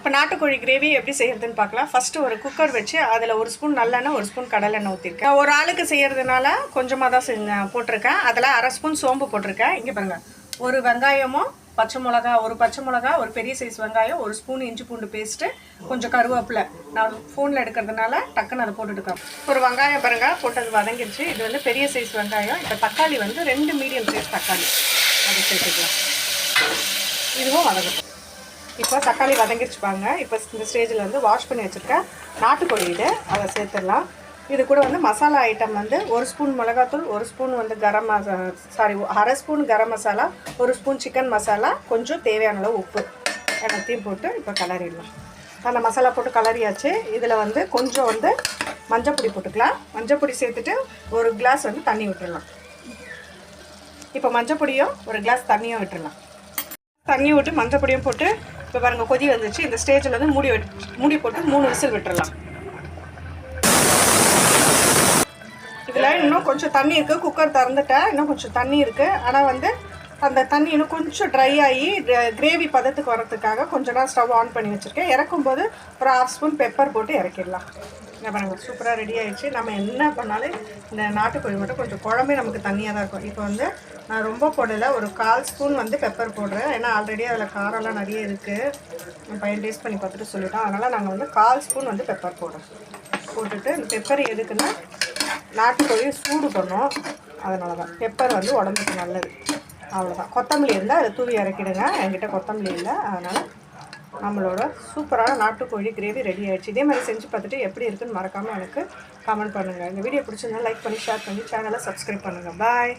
இப்போ நாட்டுக்கோழி கிரேவி எப்படி செய்யறதுன்னு பார்க்கலாம். ஃபஸ்ட்டு ஒரு குக்கர் வச்சு அதில் ஒரு ஸ்பூன் நல்லெண்ணெய், ஒரு ஸ்பூன் கடலெண்ணெய் ஊற்றிருக்கேன். ஒரு ஆளுக்கு செய்கிறதுனால கொஞ்சமாக தான் போட்டிருக்கேன். அதில் அரை ஸ்பூன் சோம்பு போட்டிருக்கேன். இங்கே பாருங்கள், ஒரு வெங்காயமும் பச்சை மிளகா, ஒரு பச்சை மிளகா, ஒரு பெரிய சைஸ் வெங்காயம், ஒரு ஸ்பூன் இஞ்சி பூண்டு பேஸ்ட்டு, கொஞ்சம் கருவேப்பிலை. நான் ஃபோனில் எடுக்கிறதுனால டக்குன்னு அதை போட்டுட்டுருக்கேன். ஒரு வெங்காயம் பாருங்கள் போட்டது வதங்கிடுச்சு. இது வந்து பெரிய சைஸ் வெங்காயம். இப்போ தக்காளி வந்து 2 மீடியம் சைஸ் தக்காளி அதை சேர்த்துக்கலாம். இதுவும் வதங்கட்டும். இப்போ தக்காளி வதங்கிடுச்சுப்பாங்க. இப்போ இந்த ஸ்டேஜில் வந்து வாஷ் பண்ணி வச்சுருக்கேன் நாட்டுக்கோழி இது அதை சேர்த்துடலாம். இது கூட வந்து மசாலா ஐட்டம் வந்து ஒரு ஸ்பூன் மிளகாத்தூள், ஒரு ஸ்பூன் வந்து அரை ஸ்பூன் கரம் மசாலா, ஒரு ஸ்பூன் சிக்கன் மசாலா, கொஞ்சம் தேவையான அளவு உப்பு எல்லாத்தையும் போட்டு இப்போ கலரிடலாம். அந்த மசாலா போட்டு கலரியாச்சு. இதில் வந்து கொஞ்சம் வந்து மஞ்சப்பொடி போட்டுக்கலாம். மஞ்சப்பொடி சேர்த்துட்டு ஒரு கிளாஸ் வந்து தண்ணி விட்டுடலாம். இப்போ மஞ்சப்பொடியும் ஒரு கிளாஸ் தண்ணியும் விட்டுடலாம். தண்ணி விட்டு மஞ்சப்பொடியும் போட்டு இப்போ பாருங்கள் கொதி வந்துச்சு. இந்த ஸ்டேஜில் வந்து மூடி போட்டு 3 விசில் விட்டுடலாம். இதில் இன்னும் கொஞ்சம் தண்ணி இருக்குது. குக்கர் திறந்துட்டேன், இன்னும் கொஞ்சம் தண்ணி இருக்குது. ஆனால் வந்து அந்த தண்ணி இன்னும் கொஞ்சம் ட்ரை ஆகி கிரேவி பதத்துக்கு வரதுக்காக கொஞ்சம் நேரம் ஸ்டவ் ஆன் பண்ணி வச்சுருக்கேன். இறக்கும்போது ஒரு 1/2 ஸ்பூன் பெப்பர் போட்டு இறக்கிடலாம். என்ன பாருங்கள், சூப்பராக ரெடி ஆகிடுச்சு. நம்ம என்ன பண்ணாலும் இந்த நாட்டுக்கோழி மட்டும் கொஞ்சம் குழம்பே நமக்கு தண்ணியாக தான் இருக்கும். இப்போ வந்து நான் ரொம்ப போடலை, ஒரு 1/4 ஸ்பூன் வந்து பெப்பர் போடுறேன். ஏன்னா ஆல்ரெடி அதில் காரம்லாம் நிறைய இருக்குது. என் பையன் டேஸ்ட் பண்ணி பார்த்துட்டு சொல்லிட்டோம். அதனால் நாங்கள் வந்து 1/4 ஸ்பூன் வந்து பெப்பர் போடுறோம். போட்டுட்டு இந்த பெப்பர் எதுக்குன்னா நாட்டுக்கோழி சூடு பண்ணும், அதனால தான். பெப்பர் வந்து உடம்புக்கு நல்லது. அவ்வளோதான். கொத்தமல்லி இருந்தால் அதை தூவி இறக்கிடுங்க. என்கிட்ட கொத்தமல்லி இல்லை, அதனால் நம்மளோட சூப்பரான நாட்டுக்கோழி கிரேவி ரெடி ஆகிடுச்சு. இதே மாதிரி செஞ்சு பார்த்துட்டு எப்படி இருக்குன்னு மறக்காமல் எனக்கு கமெண்ட் பண்ணுங்கள். இந்த வீடியோ பிடிச்சிருந்தா லைக் பண்ணி ஷேர் பண்ணி சேனலை சப்ஸ்கிரைப் பண்ணுங்கள். பாய்.